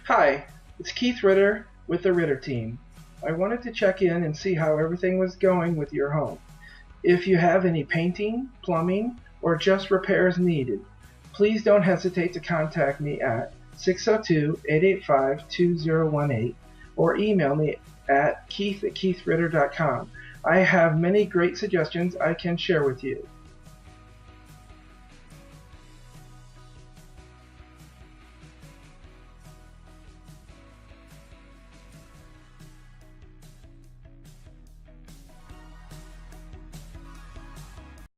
Hi, it's Keith Ritter with the Ritter team. I wanted to check in and see how everything was going with your home. If you have any painting, plumbing, or just repairs needed, please don't hesitate to contact me at 602-885-2018 or email me at keith@keithritter.com. I have many great suggestions I can share with you.